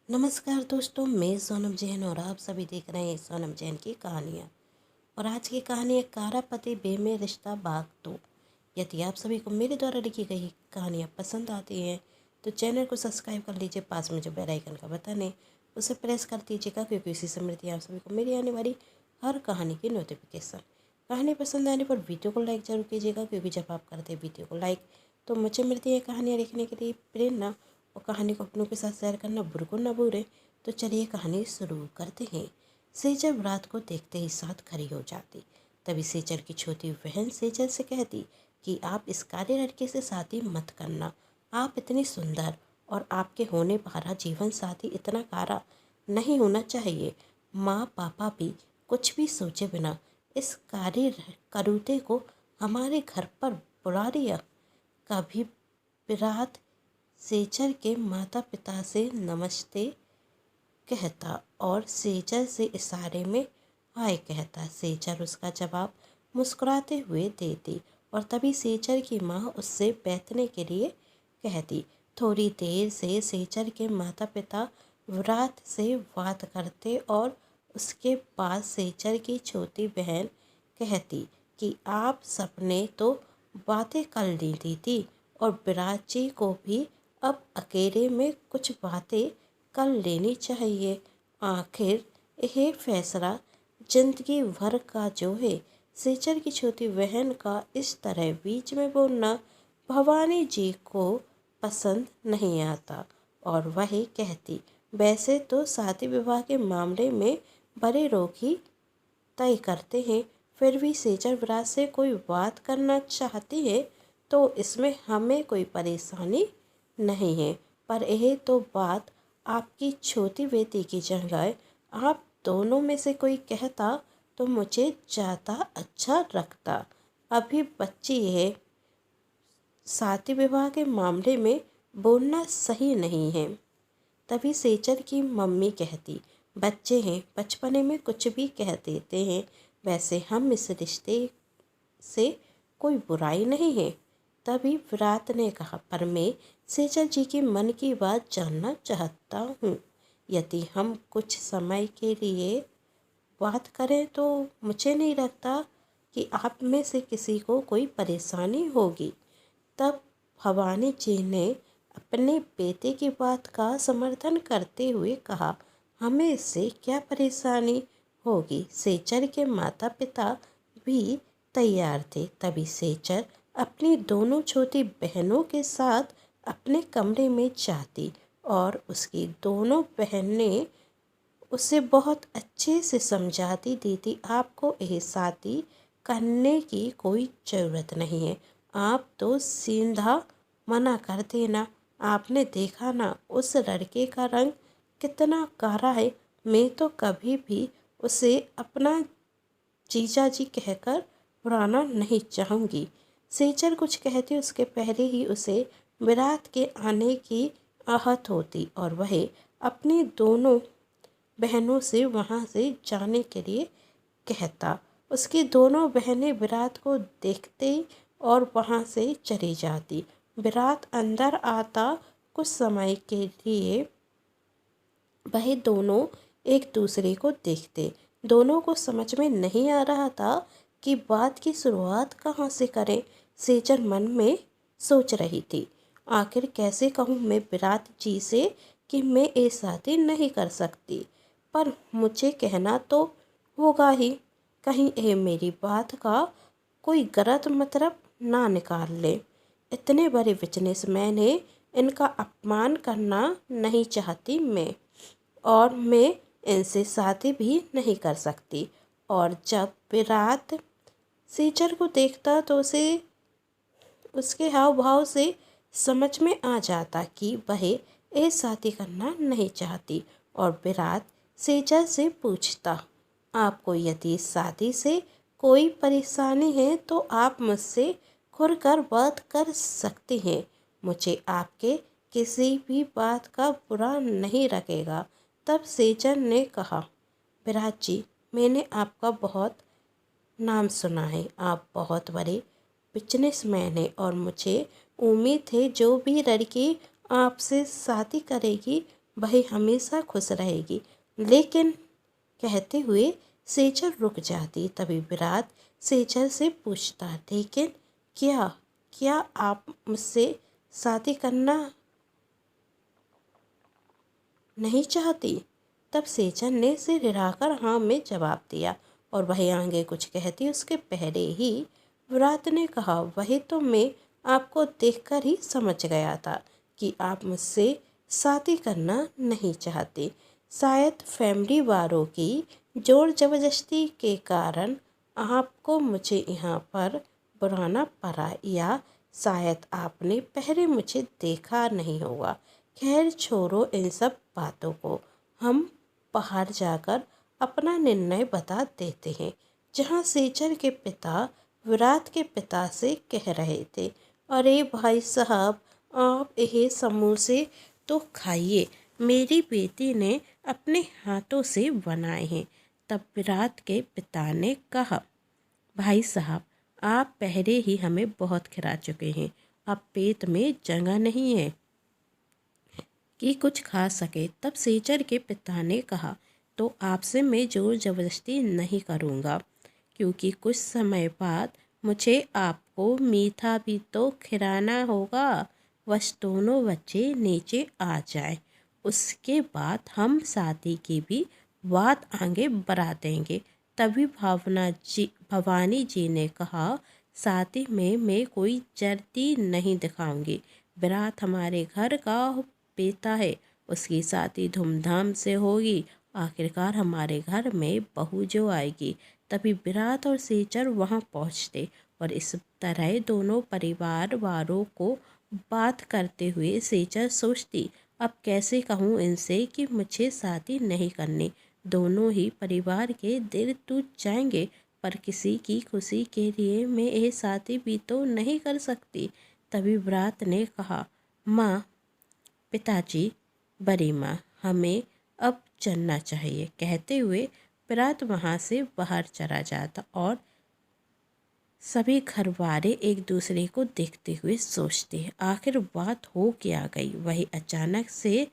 नमस्कार दोस्तों, मैं सोनम जैन और आप सभी देख रहे हैं सोनम जैन की कहानियाँ। और आज की कहानी है कारा पति बे में रिश्ता भाग 2। यदि आप सभी को मेरे द्वारा लिखी गई कहानियाँ पसंद आती हैं तो चैनल को सब्सक्राइब कर लीजिए। पास में जो बेल आइकन का बटन है उसे प्रेस कर दीजिएगा, क्योंकि इसी से मिलती है आप सभी को मेरी आने वाली हर कहानी की नोटिफिकेशन। कहानी पसंद आने पर वीडियो को लाइक ज़रूर कीजिएगा, क्योंकि जब आप करते हैं वीडियो को लाइक तो मुझे मिलती है कहानियाँ लिखने के लिए प्रेरणा। और कहानी को अपनों के साथ शेयर करना बिल्कुल ना भूलें। तो चलिए कहानी शुरू करते हैं। सेजल रात को देखते ही साथ खड़ी हो जाती। तभी सेजल की छोटी बहन सेजल से कहती कि आप इस काले लड़के से शादी मत करना। आप इतनी सुंदर और आपके होने वाला जीवन साथी इतना कारा नहीं होना चाहिए। माँ पापा भी कुछ भी सोचे बिना इस काले करूते को हमारे घर पर बुला लिया। कभी विराट सेजल के माता पिता से नमस्ते कहता और सेजल से इशारे में हाय कहता। सेजल उसका जवाब मुस्कुराते हुए देती और तभी सेजल की माँ उससे बैठने के लिए कहती। थोड़ी देर से सेजल के माता पिता विराट से बात करते और उसके बाद सेजल की छोटी बहन कहती कि आप सबने तो बातें कर ली थी और विराट जी को भी अब अकेले में कुछ बातें कर लेनी चाहिए। आखिर यह फैसला जिंदगी भर का जो है। सेजल की छोटी बहन का इस तरह बीच में बोलना भवानी जी को पसंद नहीं आता और वह कहती, वैसे तो शादी विवाह के मामले में बड़े लोग ही तय करते हैं, फिर भी सेजल विराट से कोई बात करना चाहती है तो इसमें हमें कोई परेशानी नहीं है। पर यह तो बात आपकी छोटी बेटी की जगह आप दोनों में से कोई कहता तो मुझे ज़्यादा अच्छा लगता। अभी बच्ची है, शादी विवाह के मामले में बोलना सही नहीं है। तभी सेजल की मम्मी कहती, बच्चे हैं, बचपने में कुछ भी कह देते हैं। वैसे हम इस रिश्ते से कोई बुराई नहीं है। तभी विराट ने कहा, पर मैं सेजल जी की मन की बात जानना चाहता हूँ। यदि हम कुछ समय के लिए बात करें तो मुझे नहीं लगता कि आप में से किसी को कोई परेशानी होगी। तब भवानी जी ने अपने बेटे की बात का समर्थन करते हुए कहा, हमें इससे क्या परेशानी होगी। सेजल के माता पिता भी तैयार थे। तभी सेजल अपनी दोनों छोटी बहनों के साथ अपने कमरे में जाती और उसकी दोनों बहनें उसे बहुत अच्छे से समझाती, दीदी आपको यह शादी करने की कोई ज़रूरत नहीं है। आप तो सीधा मना कर देना। आपने देखा ना उस लड़के का रंग कितना काला है। मैं तो कभी भी उसे अपना जीजा जी कहकर बुलाना नहीं चाहूँगी। सेजल कुछ कहती उसके पहले ही उसे विराट के आने की आहट होती और वह अपनी दोनों बहनों से वहाँ से जाने के लिए कहता। उसकी दोनों बहनें विराट को देखते और वहाँ से चली जाती। विराट अंदर आता। कुछ समय के लिए वह दोनों एक दूसरे को देखते। दोनों को समझ में नहीं आ रहा था कि बात की शुरुआत कहाँ से करें। सेजल मन में सोच रही थी, आखिर कैसे कहूँ मैं विराट जी से कि मैं ये शादी नहीं कर सकती, पर मुझे कहना तो होगा ही। कहीं ये मेरी बात का कोई गलत मतलब ना निकाल ले। इतने बड़े बिजनेसमैन है, इनका अपमान करना नहीं चाहती मैं, और मैं इनसे शादी भी नहीं कर सकती। और जब विराट सेजल को देखता तो उसे उसके हाव भाव से समझ में आ जाता कि वह ये शादी करना नहीं चाहती। और विराट सेजल से पूछता, आपको यदि शादी से कोई परेशानी है तो आप मुझसे खुलकर बात कर सकती हैं। मुझे आपके किसी भी बात का बुरा नहीं लगेगा। तब सेजल ने कहा, विराट जी, मैंने आपका बहुत नाम सुना है। आप बहुत बड़े बिजनेसमैन हैं और मुझे उम्मीद है जो भी लड़की आपसे शादी करेगी वही हमेशा खुश रहेगी। लेकिन कहते हुए सेजल रुक जाती। तभी विराट सेजल से पूछता, लेकिन क्या क्या आप मुझसे शादी करना नहीं चाहती? तब सेजल ने सिर हिलाकर हाँ में जवाब दिया और वही आगे कुछ कहती उसके पहले ही विराट ने कहा, वही तो मैं आपको देखकर ही समझ गया था कि आप मुझसे शादी करना नहीं चाहते। शायद फैमिली वालों की जोर जबरदस्ती के कारण आपको मुझे यहाँ पर बुलाना पड़ा, या शायद आपने पहले मुझे देखा नहीं होगा। खैर छोड़ो इन सब बातों को, हम बाहर जाकर अपना निर्णय बता देते हैं। जहाँ सेजल के पिता विराट के पिता से कह रहे थे, अरे भाई साहब, आप यह समोसे तो खाइए, मेरी बेटी ने अपने हाथों से बनाए हैं। तब विराट के पिता ने कहा, भाई साहब, आप पहले ही हमें बहुत खिला चुके हैं, अब पेट में जगह नहीं है कि कुछ खा सके। तब सेजल के पिता ने कहा, तो आपसे मैं जोर ज़बरदस्ती नहीं करूँगा, क्योंकि कुछ समय बाद मुझे आपको मीठा भी तो खिलाना होगा। बस दोनों बच्चे नीचे आ जाए, उसके बाद हम शादी की भी बात आगे बढ़ा देंगे। तभी भवानी जी ने कहा, शादी में मैं कोई जल्दी नहीं दिखाऊंगी। विराट हमारे घर का बेटा है, उसकी शादी धूमधाम से होगी। आखिरकार हमारे घर में बहू जो आएगी। तभी विराट और सेजल वहां पहुंचते और इस तरह दोनों परिवार वालों को बात करते हुए सेजल सोचती, अब कैसे कहूँ इनसे कि मुझे शादी नहीं करनी। दोनों ही परिवार के दिल टूट जाएंगे, पर किसी की खुशी के लिए मैं ये शादी भी तो नहीं कर सकती। तभी विराट ने कहा, माँ, पिताजी, बड़ी माँ, हमें अब चलना चाहिए। कहते हुए विराट वहाँ से बाहर चला जाता और सभी घर वाले एक दूसरे को देखते हुए सोचते, आखिर बात हो क्या गई? वही अचानक से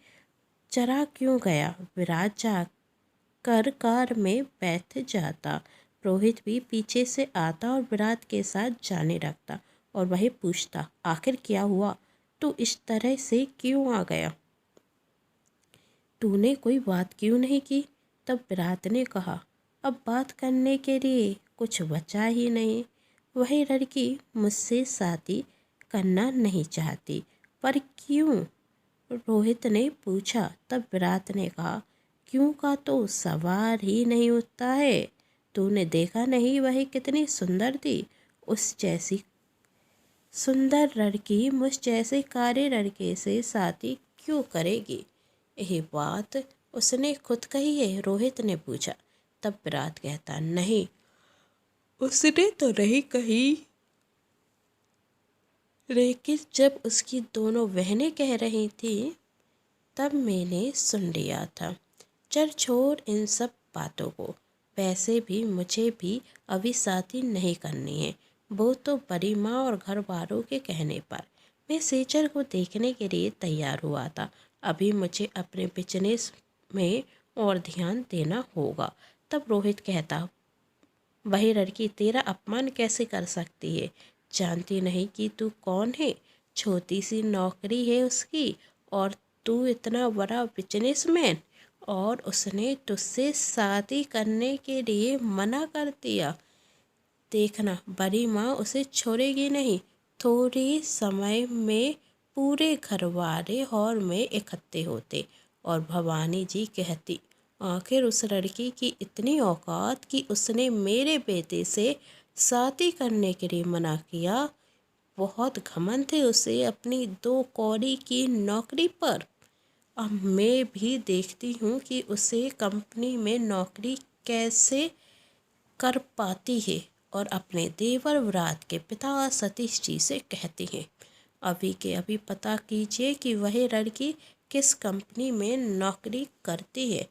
चला क्यों गया? विराट जाकर कार में बैठ जाता। रोहित भी पीछे से आता और विराट के साथ जाने लगता और वही पूछता, आखिर क्या हुआ? तू इस तरह से क्यों आ गया? तूने कोई बात क्यों नहीं की? तब विराट ने कहा, अब बात करने के लिए कुछ बचा ही नहीं। वही लड़की मुझसे शादी करना नहीं चाहती। पर क्यों? रोहित ने पूछा। तब विराट ने कहा, क्यों का तो सवाल ही नहीं उठता है। तूने देखा नहीं वही कितनी सुंदर थी? उस जैसी सुंदर लड़की मुझ जैसे काले लड़के से शादी क्यों करेगी? यही बात उसने खुद कही है? रोहित ने पूछा। तब विराट कहता, नहीं, उसने तो नहीं कही, लेकिन जब उसकी दोनों बहनें कह रही थी तब मैंने सुन लिया था। चल छोड़ इन सब बातों को, वैसे भी मुझे भी अभी शादी नहीं करनी है, वो तो बड़ी माँ और घर वालों के कहने पर। मैं सेजल को देखने के लिए तैयार हुआ था। अभी मुझे अपने बिजनेस में और ध्यान देना होगा। तब रोहित कहता, वही लड़की तेरा अपमान कैसे कर सकती है? जानती नहीं कि तू कौन है? छोटी सी नौकरी है उसकी और तू इतना बड़ा बिजनेसमैन, और उसने तुझसे शादी करने के लिए मना कर दिया। देखना, बड़ी माँ उसे छोड़ेगी नहीं। थोड़ी समय में पूरे घर वाले हॉल में इकट्ठे होते और भवानी जी कहती, आखिर उस लड़की की इतनी औकात कि उसने मेरे बेटे से शादी करने के लिए मना किया। बहुत घमंड थे उसे अपनी 2 कौड़ी की नौकरी पर। अब मैं भी देखती हूँ कि उसे कंपनी में नौकरी कैसे कर पाती है। और अपने देवर विराट के पिता सतीश जी से कहती हैं, अभी के अभी पता कीजिए कि वह लड़की किस कंपनी में नौकरी करती है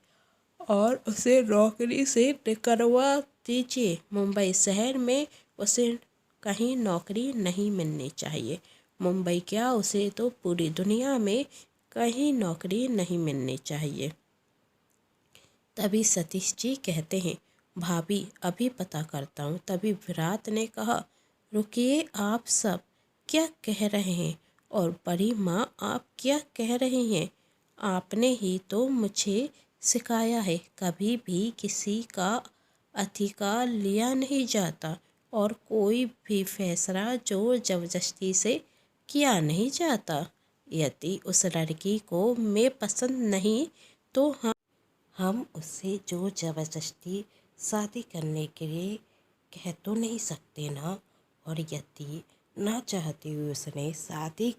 और उसे नौकरी से निकलवा दीजिए। मुंबई शहर में उसे कहीं नौकरी नहीं मिलनी चाहिए। मुंबई क्या, उसे तो पूरी दुनिया में कहीं नौकरी नहीं मिलनी चाहिए। तभी सतीश जी कहते हैं, भाभी अभी पता करता हूँ। तभी विराट ने कहा, रुकिए, आप सब क्या कह रहे हैं? और बड़ी माँ आप क्या कह रही हैं? आपने ही तो मुझे सिखाया है कभी भी किसी का अधिकार लिया नहीं जाता और कोई भी फैसला जोर जबरदस्ती से किया नहीं जाता। यदि उस लड़की को मैं पसंद नहीं तो हम उससे जोर जबरदस्ती शादी करने के लिए कह तो नहीं सकते ना। और यदि ना चाहती हुई उसने शादी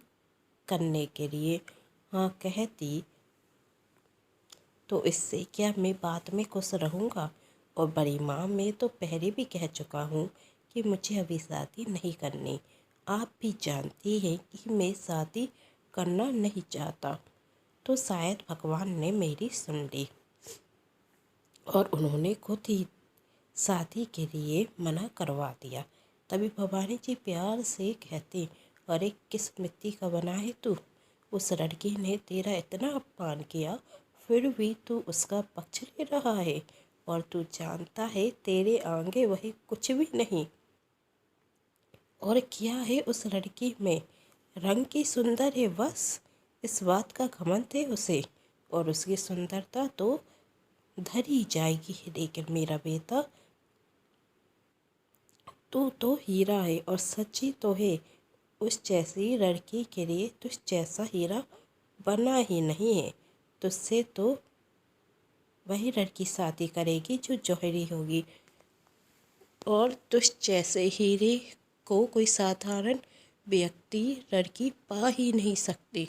करने के लिए हाँ कहती तो इससे क्या मैं बाद में खुश रहूँगा? और बड़ी माँ, मैं तो पहले भी कह चुका हूँ कि मुझे अभी शादी नहीं करनी। आप भी जानती हैं कि मैं शादी करना नहीं चाहता। तो शायद भगवान ने मेरी सुन ली और उन्होंने खुद ही शादी के लिए मना करवा दिया। तभी भवानी जी प्यार से कहती, अरे किस मिट्टी का बना है तू? उस लड़की ने तेरा इतना अपमान किया, फिर भी तू उसका पक्ष ले रहा है। और तू जानता है तेरे आगे वही कुछ भी नहीं। और क्या है उस लड़की में? रंग की सुंदर है बस, इस बात का घमंड है उसे। और उसकी सुंदरता तो धरी जाएगी, लेकिन मेरा बेटा तू तो हीरा है और सच्ची तो है। उस जैसी लड़की के लिए तुझ जैसा हीरा बना ही नहीं है। तुझसे तो वही लड़की शादी करेगी जो जौहरी होगी, और तुझ जैसे हीरे को कोई साधारण व्यक्ति लड़की पा ही नहीं सकती।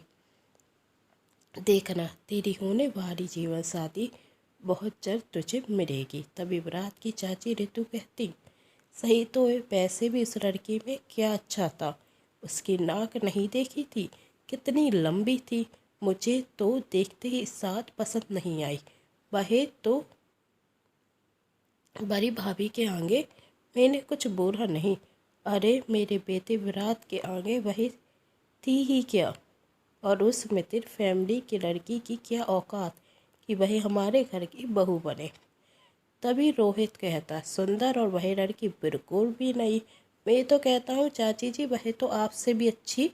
देखना, तेरी होने वाली जीवन साथी बहुत जल्द तुझे मिलेगी। तभी विराट की चाची ऋतु कहती, सही तो है, वैसे भी उस लड़की में क्या अच्छा था? उसकी नाक नहीं देखी थी, कितनी लंबी थी। मुझे तो देखते ही साथ पसंद नहीं आई। वह तो बड़ी भाभी के आगे मैंने कुछ बोला नहीं। अरे मेरे बेटे विराट के आगे वही थी ही क्या? और उस मित्र फैमिली की लड़की की क्या औकात कि वह हमारे घर की बहू बने। तभी रोहित कहता, सुंदर और वह लड़की बिल्कुल भी नहीं। मैं तो कहता हूँ चाची जी, वह तो आपसे भी अच्छी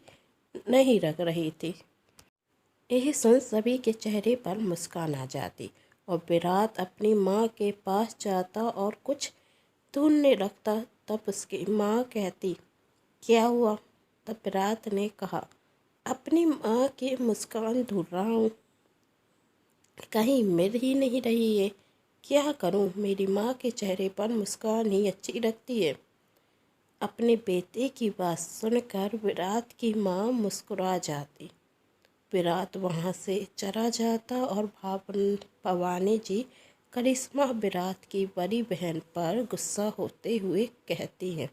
नहीं लग रही थी। यह सुन सभी के चेहरे पर मुस्कान आ जाती और विराट अपनी माँ के पास जाता और कुछ ढूंढने लगता। तब उसकी माँ कहती, क्या हुआ? तब विराट ने कहा, अपनी माँ की मुस्कान ढूंढ रहा हूँ, कहीं मिल ही नहीं रही है। क्या करूँ, मेरी माँ के चेहरे पर मुस्कान ही अच्छी लगती है। अपने बेटे की बात सुनकर विराट की माँ मुस्कुरा जाती। विराट वहाँ से चला जाता और भवानी जी करिश्मा विराट की बड़ी बहन पर गुस्सा होते हुए कहती हैं,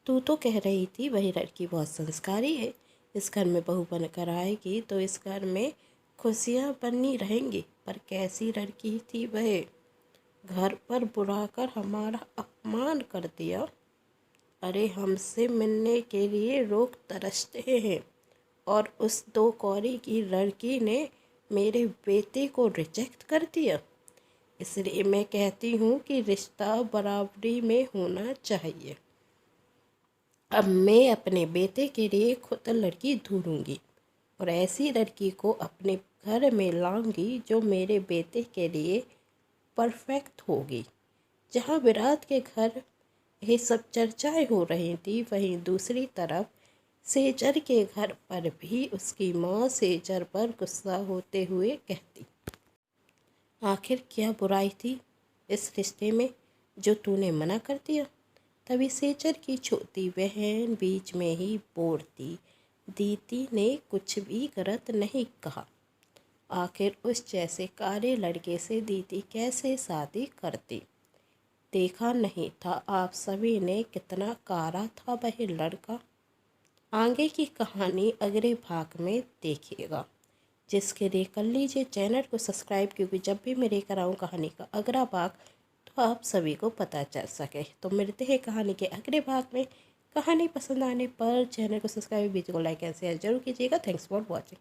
तू तो कह रही थी वही लड़की बहुत संस्कारी है, इस घर में बहू बनकर आएगी तो इस घर में खुशियाँ बनी रहेंगी। पर कैसी लड़की थी वह? घर पर बुलाकर हमारा अपमान कर दिया। अरे हमसे मिलने के लिए लोग तरसते हैं और उस दो कौड़ी की लड़की ने मेरे बेटे को रिजेक्ट कर दिया। इसलिए मैं कहती हूँ कि रिश्ता बराबरी में होना चाहिए। अब मैं अपने बेटे के लिए खुद लड़की ढूंढूंगी और ऐसी लड़की को अपने घर में लाऊंगी जो मेरे बेटे के लिए परफेक्ट होगी। जहाँ विराट के घर ये सब चर्चाएं हो रही थी, वहीं दूसरी तरफ सेजर के घर पर भी उसकी माँ सेजर पर गुस्सा होते हुए कहती, आखिर क्या बुराई थी इस रिश्ते में जो तूने मना कर दिया? तभी सेजर की छोटी बहन बीच में ही बोलती, दीदी ने कुछ भी गलत नहीं कहा। आखिर उस जैसे काले लड़के से दीदी कैसे शादी करती? देखा नहीं था आप सभी ने कितना कारा था वह लड़का? आगे की कहानी अगले भाग में देखिएगा, जिसके लिए कर लीजिए चैनल को सब्सक्राइब, क्योंकि जब भी मैं लेकर आऊँ कहानी का अगला भाग तो आप सभी को पता चल सके। तो मिलते हैं कहानी के अगले भाग में। कहानी पसंद आने पर चैनल को सब्सक्राइब, वीडियो को लाइक एंड शेयर जरूर कीजिएगा। Thanks for watching.